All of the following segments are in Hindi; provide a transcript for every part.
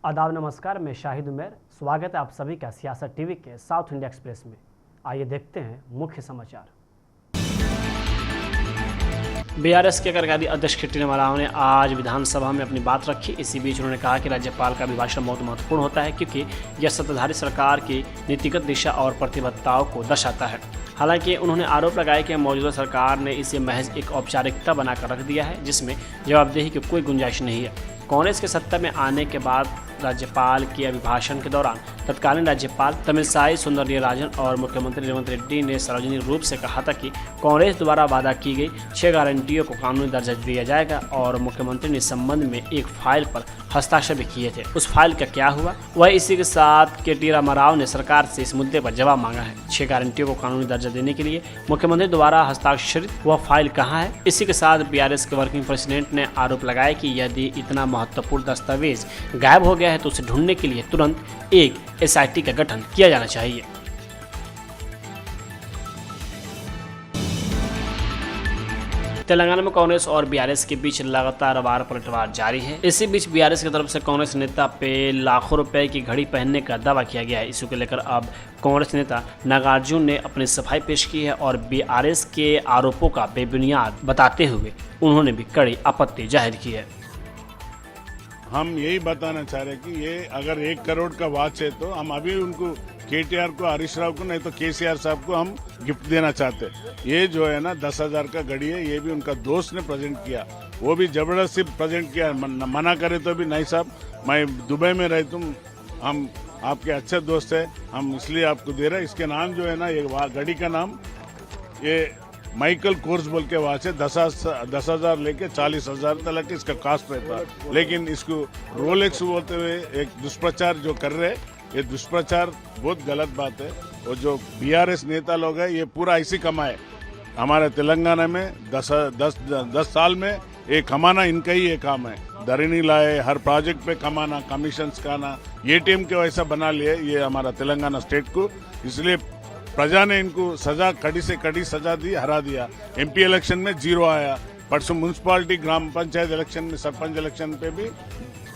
आदाब नमस्कार, मैं शाहिद उमर। स्वागत है आप सभी का सियासत टीवी के साउथ इंडिया एक्सप्रेस में। आइए देखते हैं मुख्य समाचार। बीआरएस के कार्यकारी अध्यक्ष के टी रामाराव ने आज विधानसभा में अपनी बात रखी। इसी बीच उन्होंने कहा कि राज्यपाल का अभिभाषण बहुत महत्वपूर्ण होता है क्योंकि यह सत्ताधारी सरकार की नीतिगत दिशा और प्रतिबद्धताओं को दर्शाता है। हालांकि उन्होंने आरोप लगाया कि मौजूदा सरकार ने इसे महज एक औपचारिकता बनाकर रख दिया है जिसमें जवाबदेही की कोई गुंजाइश नहीं है। कांग्रेस के सत्ता में आने के बाद राज्यपाल के अभिभाषण के दौरान तत्कालीन राज्यपाल तमिलसाई सुंदरराजन और मुख्यमंत्री रेवंत रेड्डी ने सार्वजनिक रूप से कहा था कि कांग्रेस द्वारा वादा की गई 6 गारंटियों को कानूनी दर्जा दिया जाएगा और मुख्यमंत्री ने इस संबंध में एक फाइल पर हस्ताक्षर भी किए थे। उस फाइल का क्या हुआ, वह इसी के साथ के टी रामाराव ने सरकार से इस मुद्दे पर जवाब मांगा है। 6 गारंटियों को कानूनी दर्जा देने के लिए मुख्यमंत्री द्वारा हस्ताक्षरित वह फाइल कहाँ है। इसी के साथ बीआरएस के वर्किंग प्रेसिडेंट ने आरोप लगाया कि यदि इतना महत्वपूर्ण दस्तावेज गायब हो गया है तो उसे ढूंढने के लिए तुरंत एक एसआईटी का गठन किया जाना चाहिए। तेलंगाना में कांग्रेस और बीआरएस के बीच लगातार वार पलटवार जारी है। इसी बीच बीआरएस की तरफ से कांग्रेस नेता पे लाखों रुपए की घड़ी पहनने का दावा किया गया है। इसी को लेकर अब कांग्रेस नेता नागार्जुन ने अपनी सफाई पेश की है और बीआरएस के आरोपों का बेबुनियाद बताते हुए उन्होंने भी कड़ी आपत्ति जाहिर की है। हम यही बताना चाह रहे हैं कि ये अगर 1 करोड़ का वॉच है तो हम अभी उनको केटीआर को, हरीश राव को, नहीं तो केसीआर साहब को हम गिफ्ट देना चाहते हैं। ये जो है ना 10,000 का घड़ी है, ये भी उनका दोस्त ने प्रेजेंट किया, वो भी जबरदस्ती प्रेजेंट किया। मना करे तो भी नहीं साहब, मैं दुबई में रहता हूँ, हम आपके अच्छे दोस्त है, हम इसलिए आपको दे रहे हैं। इसके नाम जो है ना, ये घड़ी का नाम ये माइकल कोर्स बोल के वहाँ से 10,000 लेके 40,000 तक इसका कास्ट रहता है। लेकिन इसको रोलेक्स बोलते हुए एक दुष्प्रचार जो कर रहे, ये दुष्प्रचार बहुत गलत बात है। और जो बीआरएस नेता लोग हैं ये पूरा ऐसी कमाए। हमारे तेलंगाना में 10 साल में ये कमाना इनका ही ये काम है। धरनी लाए, हर प्रोजेक्ट पे कमाना, कमीशन खाना, एटीएम के वैसा बना लिए ये हमारा तेलंगाना स्टेट को। इसलिए प्रजा ने इनको सजा, कड़ी से कड़ी सजा दी, हरा दिया। एमपी इलेक्शन में 0 आया, परसों म्यूनसिपालिटी ग्राम पंचायत इलेक्शन में, सरपंच इलेक्शन पे भी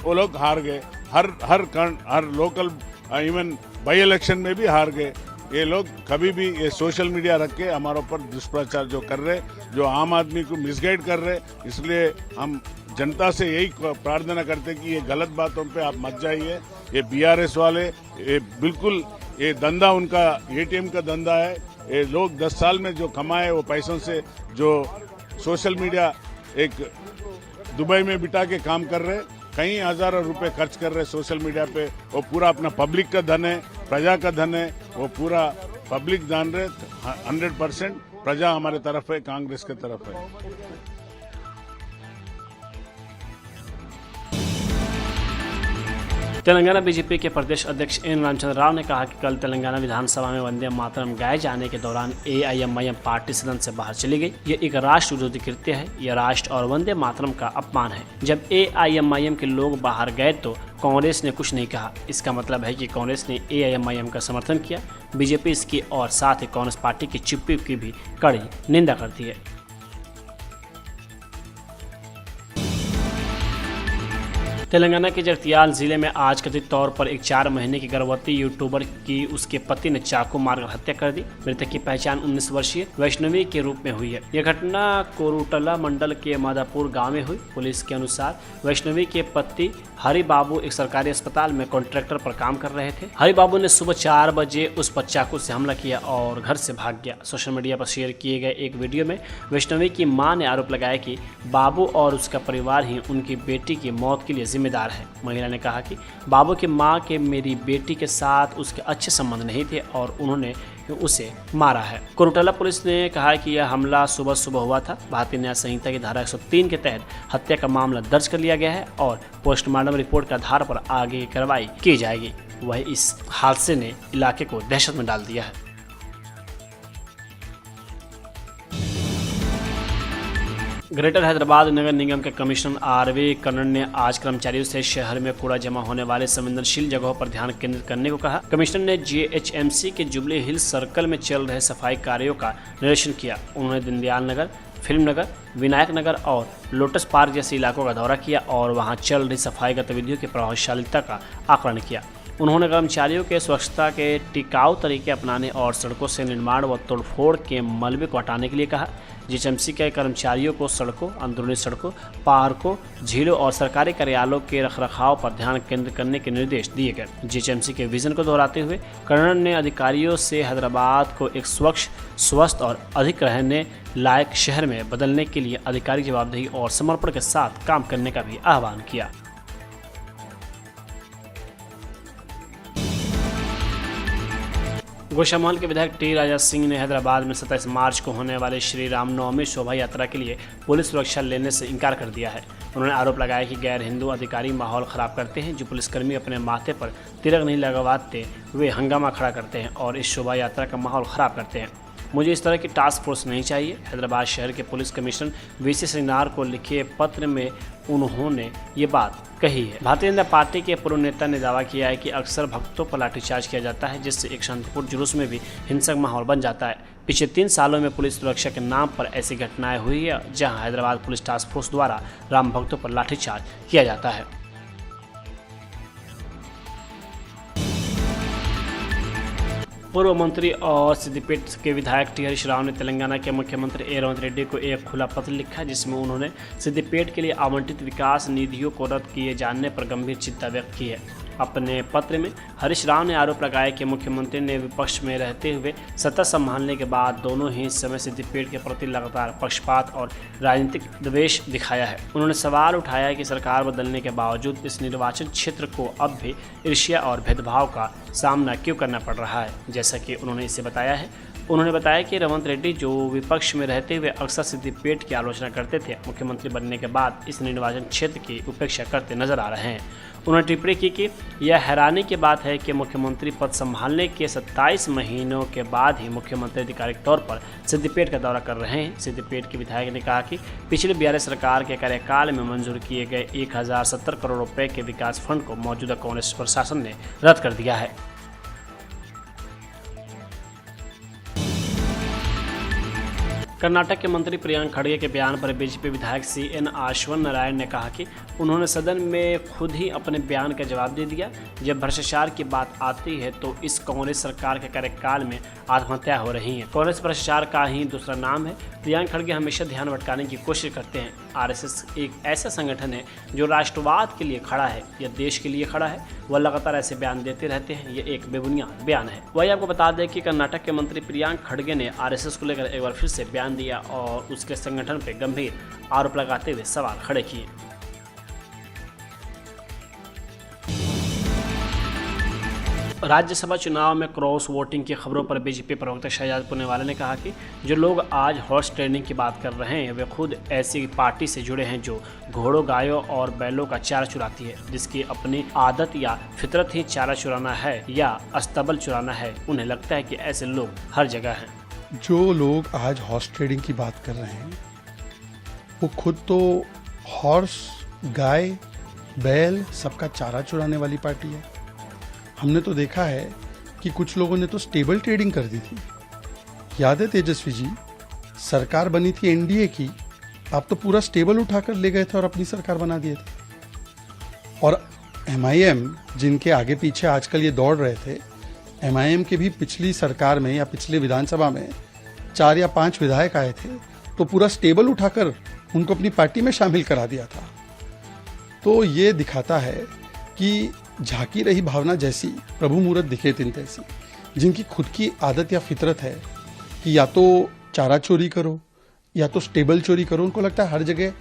वो लोग हार गए। हर लोकल इवन बाई इलेक्शन में भी हार गए। ये लोग कभी भी ये सोशल मीडिया रख के हमारे ऊपर दुष्प्रचार जो कर रहे, जो आम आदमी को मिसगाइड कर रहे, इसलिए हम जनता से यही प्रार्थना करते कि ये गलत बातों पे आप मत जाइए। ये बीआरएस वाले ये बिल्कुल ये धंधा उनका एटीएम का धंधा है। ये लोग 10 साल में जो कमाए वो पैसों से जो सोशल मीडिया एक दुबई में बिठा के काम कर रहे, कई हजारों रुपए खर्च कर रहे सोशल मीडिया पे। वो पूरा अपना पब्लिक का धन है, प्रजा का धन है, वो पूरा पब्लिक जान रहे। 100% प्रजा हमारे तरफ है, कांग्रेस के तरफ है। तेलंगाना बीजेपी के प्रदेश अध्यक्ष एन रामचंद्र राव ने कहा कि कल तेलंगाना विधानसभा में वंदे मातरम गाए जाने के दौरान एआईएमआईएम पार्टी सदन से बाहर चली गई। ये एक राष्ट्र विरोधी कृत्य है, यह राष्ट्र और वंदे मातरम का अपमान है। जब एआईएमआईएम के लोग बाहर गए तो कांग्रेस ने कुछ नहीं कहा। इसका मतलब है कि कांग्रेस ने एआईएमआईएम का समर्थन किया। बीजेपी इसकी और साथ ही कांग्रेस पार्टी की चुप्पी की भी कड़ी निंदा करती है। तेलंगाना के जगतियाल जिले में आज कथित तौर पर एक 4 महीने की गर्भवती यूट्यूबर की उसके पति ने चाकू मारकर हत्या कर दी। मृतक की पहचान 19 वर्षीय वैष्णवी के रूप में हुई है। यह घटना कोरुटला मंडल के मादापुर गांव में हुई। पुलिस के अनुसार वैष्णवी के पति हरि बाबू एक सरकारी अस्पताल में कॉन्ट्रैक्टर पर काम कर रहे थे। हरि बाबू ने सुबह 4 बजे उस पर चाकू से हमला किया और घर से भाग गया। सोशल मीडिया पर शेयर किए गए एक वीडियो में वैष्णवी की मां ने आरोप लगाया कि बाबू और उसका परिवार ही उनकी बेटी की मौत के लिए जिम्मेदार है। महिला ने कहा कि बाबू की मां के मेरी बेटी के साथ उसके अच्छे संबंध नहीं थे और उन्होंने उसे मारा है। कोरुटला पुलिस ने कहा कि यह हमला सुबह हुआ था। भारतीय न्याय संहिता की धारा 103 के तहत हत्या का मामला दर्ज कर लिया गया है और पोस्टमार्टम रिपोर्ट के आधार पर आगे की कार्रवाई की जाएगी। वह इस हादसे ने इलाके को दहशत में डाल दिया है। ग्रेटर हैदराबाद नगर निगम के कमिश्नर आरवी कन्नड़ ने आज कर्मचारियों से शहर में कूड़ा जमा होने वाले संवेदनशील जगहों पर ध्यान केंद्रित करने को कहा। कमिश्नर ने जीएचएमसी के जुबली हिल्स सर्कल में चल रहे सफाई कार्यों का निरीक्षण किया। उन्होंने दीनदयाल नगर, फिल्म नगर, विनायक नगर और लोटस पार्क जैसे इलाकों का दौरा किया और वहां चल रही सफाई गतिविधियों की प्रभावशीलता का आकलन किया। उन्होंने कर्मचारियों के स्वच्छता के टिकाऊ तरीके अपनाने और सड़कों से निर्माण व तोड़फोड़ के मलबे को हटाने के लिए कहा। जीएचएमसी के कर्मचारियों को सड़कों, अंदरूनी सड़कों, पार्कों, झीलों और सरकारी कार्यालयों के रखरखाव पर ध्यान केंद्रित करने के निर्देश दिए गए। जीएचएमसी के विजन को दोहराते हुए कर्नल ने अधिकारियों से हैदराबाद को एक स्वच्छ, स्वस्थ और अधिक रहने लायक शहर में बदलने के लिए आधिकारिक जवाबदेही और समर्पण के साथ काम करने का भी आह्वान किया। गोशामहल के विधायक टी राजा सिंह ने हैदराबाद में 27 मार्च को होने वाले श्री रामनवमी शोभा यात्रा के लिए पुलिस सुरक्षा लेने से इनकार कर दिया है। उन्होंने आरोप लगाया कि गैर हिंदू अधिकारी माहौल खराब करते हैं। जो पुलिसकर्मी अपने माथे पर तिलक नहीं लगवाते वे हंगामा खड़ा करते हैं और इस शोभा यात्रा का माहौल खराब करते हैं। मुझे इस तरह की टास्क फोर्स नहीं चाहिए। हैदराबाद शहर के पुलिस कमिश्नर वीसी श्रीनार को लिखे पत्र में उन्होंने ये बात कही है। भारतीय जनता पार्टी के पूर्व नेता ने दावा किया है कि अक्सर भक्तों पर लाठीचार्ज किया जाता है, जिससे एक शांतिपूर्ण जुलूस में भी हिंसक माहौल बन जाता है। पिछले 3 सालों में पुलिस सुरक्षा के नाम पर ऐसी घटनाएं हुई है जहां हैदराबाद पुलिस टास्क फोर्स द्वारा राम भक्तों पर लाठीचार्ज किया जाता है। पूर्व मंत्री और सिद्दीपेट के विधायक टी हरीश राव ने तेलंगाना के मुख्यमंत्री ए रेवंत रेड्डी को एक खुला पत्र लिखा, जिसमें उन्होंने सिद्दीपेट के लिए आवंटित विकास निधियों को रद्द किए जाने पर गंभीर चिंता व्यक्त की है। अपने पत्र में हरीश राव ने आरोप लगाया कि मुख्यमंत्री ने विपक्ष में रहते हुए सत्ता संभालने के बाद दोनों ही समय सिद्दीपेट के प्रति लगातार पक्षपात और राजनीतिक द्वेष दिखाया है। उन्होंने सवाल उठाया कि सरकार बदलने के बावजूद इस निर्वाचन क्षेत्र को अब भी ईर्ष्या और भेदभाव का सामना क्यों करना पड़ रहा है, जैसा कि उन्होंने इसे बताया है। उन्होंने बताया कि रेवंत रेड्डी जो विपक्ष में रहते हुए अक्सर सिद्दीपेट की आलोचना करते थे, मुख्यमंत्री बनने के बाद इस निर्वाचन क्षेत्र की उपेक्षा करते नजर आ रहे हैं। उन्होंने टिप्पणी की कि यह हैरानी की बात है कि मुख्यमंत्री पद संभालने के 27 महीनों के बाद ही मुख्यमंत्री आधिकारिक तौर पर सिद्दीपेट का दौरा कर रहे हैं। सिद्दीपेट के विधायक ने कहा कि पिछले BRS सरकार के कार्यकाल में मंजूर किए गए 1070 करोड़ रुपए के विकास फंड को मौजूदा कांग्रेस प्रशासन ने रद्द कर दिया है। कर्नाटक के मंत्री प्रियंक खड़गे के बयान पर बीजेपी विधायक CN अश्वत्थ नारायण ने कहा कि उन्होंने सदन में खुद ही अपने बयान का जवाब दे दिया। जब भ्रष्टाचार की बात आती है तो इस कांग्रेस सरकार के कार्यकाल में आत्महत्या हो रही है। कांग्रेस भ्रष्टाचार का ही दूसरा नाम है। प्रियंक खड़गे हमेशा ध्यान भटकाने की कोशिश करते हैं। RSS एक ऐसा संगठन है जो राष्ट्रवाद के लिए खड़ा है या देश के लिए खड़ा है। वह लगातार ऐसे बयान देते रहते हैं। ये एक बेबुनियाद बयान है। वही आपको बता दें कि कर्नाटक के मंत्री प्रियंक खड़गे ने RSS को लेकर एक बार फिर से बयान दिया और उसके संगठन पर गंभीर आरोप लगाते हुए सवाल खड़े किए। राज्यसभा चुनाव में क्रॉस वोटिंग की खबरों पर बीजेपी प्रवक्ता शहजाद पुनेवाला ने कहा कि जो लोग आज हॉर्स ट्रेडिंग की बात कर रहे हैं वे खुद ऐसी पार्टी से जुड़े हैं जो घोड़ों, गायों और बैलों का चारा चुराती है, जिसकी अपनी आदत या फितरत ही चारा चुराना है या अस्तबल चुराना है। उन्हें लगता है कि ऐसे लोग हर जगह हैं। जो लोग आज हॉर्स ट्रेडिंग की बात कर रहे हैं वो खुद तो हॉर्स, गाय, बैल सबका चारा चुराने वाली पार्टी है। हमने तो देखा है कि कुछ लोगों ने तो स्टेबल ट्रेडिंग कर दी थी। याद है तेजस्वी जी, सरकार बनी थी NDA की, आप तो पूरा स्टेबल उठाकर ले गए थे और अपनी सरकार बना दिए थे। और MIM जिनके आगे पीछे आजकल ये दौड़ रहे थे, MIM के भी पिछली सरकार में या पिछले विधानसभा में 4 या 5 विधायक आए थे तो पूरा स्टेबल उठाकर उनको अपनी पार्टी में शामिल करा दिया था। तो ये दिखाता है कि झांकी रही भावना जैसी प्रभु मूरत दिखे तिन तैसी। जिनकी खुद की आदत या फितरत है कि या तो चारा चोरी करो या तो स्टेबल चोरी करो, उनको लगता है हर जगह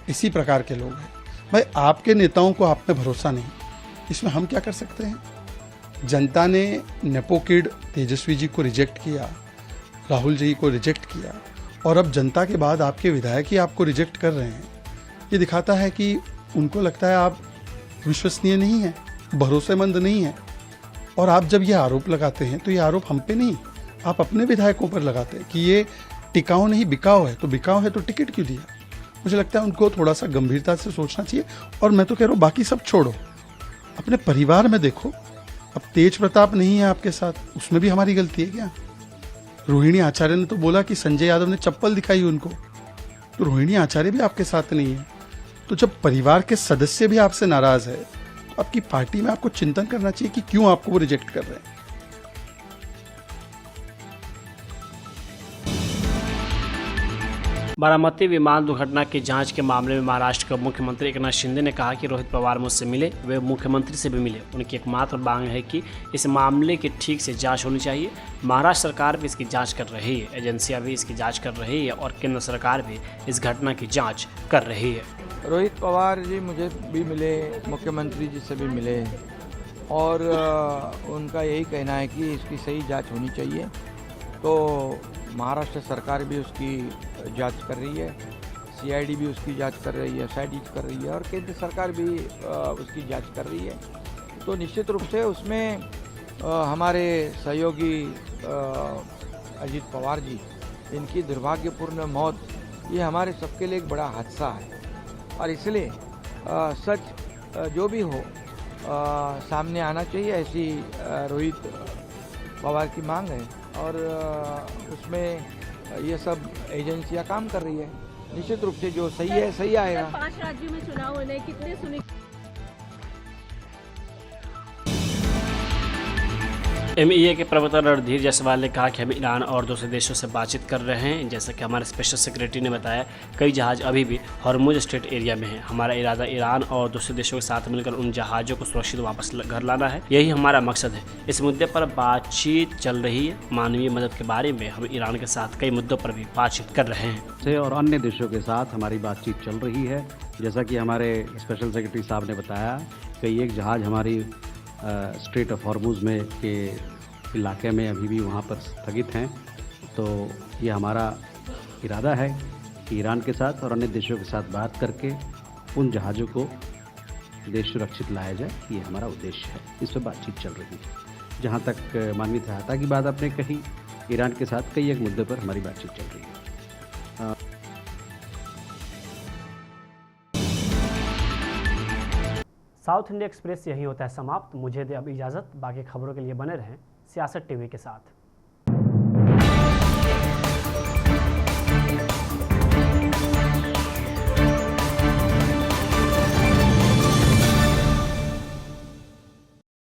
इसी प्रकार के लोग हैं। भाई आपके नेताओं को आप में भरोसा नहीं, इसमें हम क्या कर सकते हैं? जनता ने नेपो किड तेजस्वी जी को रिजेक्ट किया, राहुल जी को रिजेक्ट किया और अब जनता के बाद आपके विधायक ही आपको रिजेक्ट कर रहे हैं। ये दिखाता है कि उनको लगता है आप विश्वसनीय नहीं है, भरोसेमंद नहीं है। और आप जब ये आरोप लगाते हैं तो ये आरोप हम पे नहीं, आप अपने विधायकों पर लगाते हैं कि ये टिकाऊ नहीं बिकाऊ है। तो बिकाऊ है तो टिकट क्यों दिया? मुझे लगता है उनको थोड़ा सा गंभीरता से सोचना चाहिए। और मैं तो कह रहा हूँ बाकी सब छोड़ो, अपने परिवार में देखो। अब तेज प्रताप नहीं है आपके साथ, उसमें भी हमारी गलती है क्या? रोहिणी आचार्य ने तो बोला कि संजय यादव ने चप्पल दिखाई उनको, तो रोहिणी आचार्य भी आपके साथ नहीं है। तो जब परिवार के सदस्य भी आपसे नाराज है तो आपकी पार्टी में आपको चिंतन करना चाहिए कि क्यों आपको वो रिजेक्ट कर रहे हैं। बारामती विमान दुर्घटना की जांच के मामले में महाराष्ट्र के मुख्यमंत्री एकनाथ शिंदे ने कहा कि रोहित पवार मुझसे मिले, वे मुख्यमंत्री से भी मिले। उनकी एकमात्र मांग है कि इस मामले की ठीक से जांच होनी चाहिए। महाराष्ट्र सरकार भी इसकी जांच कर रही है, एजेंसियां भी इसकी जांच कर रही है और केंद्र सरकार भी इस घटना की जांच कर रही है। रोहित पवार जी मुझे भी मिले, मुख्यमंत्री जी से भी मिले और उनका यही कहना है कि इसकी सही जाँच होनी चाहिए। तो महाराष्ट्र सरकार भी उसकी जांच कर रही है, सीआईडी भी उसकी जांच कर रही है, एसआईटी कर रही है और केंद्र सरकार भी उसकी जांच कर रही है। तो निश्चित रूप से उसमें हमारे सहयोगी अजित पवार जी, इनकी दुर्भाग्यपूर्ण मौत ये हमारे सबके लिए एक बड़ा हादसा है और इसलिए सच जो भी हो सामने आना चाहिए, ऐसी रोहित पवार की मांग है और उसमें ये सब एजेंसियां काम कर रही है। निश्चित रूप से जो सही है सही आएगा। 5 राज्यों में चुनाव होने कितने एमईए के प्रवक्ता रणधीर जायसवाल ने कहा कि हम ईरान और दूसरे देशों से बातचीत कर रहे हैं। जैसा कि हमारे स्पेशल सेक्रेटरी ने बताया, कई जहाज अभी भी हॉर्मुज स्ट्रेट एरिया में हैं। हमारा इरादा ईरान और दूसरे देशों के साथ मिलकर उन जहाज़ों को सुरक्षित वापस घर लाना है, यही हमारा मकसद है। इस मुद्दे पर बातचीत चल रही है। मानवीय मदद के बारे में हम ईरान के साथ कई मुद्दों पर भी बातचीत कर रहे हैं और अन्य देशों के साथ हमारी बातचीत चल रही है। जैसा कि हमारे स्पेशल सेक्रेटरी साहब ने बताया कि एक जहाज़ हमारी स्ट्रेट ऑफ हॉर्मुज में के इलाके में अभी भी वहाँ पर स्थगित हैं। तो ये हमारा इरादा है कि ईरान के साथ और अन्य देशों के साथ बात करके उन जहाज़ों को देश सुरक्षित लाया जाए, ये हमारा उद्देश्य है। इस पर बातचीत चल रही है। जहाँ तक मानवीय सहायता की बात आपने कही, ईरान के साथ कई एक मुद्दे पर हमारी बातचीत चल रही है। साउथ इंडिया एक्सप्रेस यही होता है समाप्त। मुझे दे अब इजाज़त। बाकी खबरों के लिए बने रहें सियासत टीवी के साथ।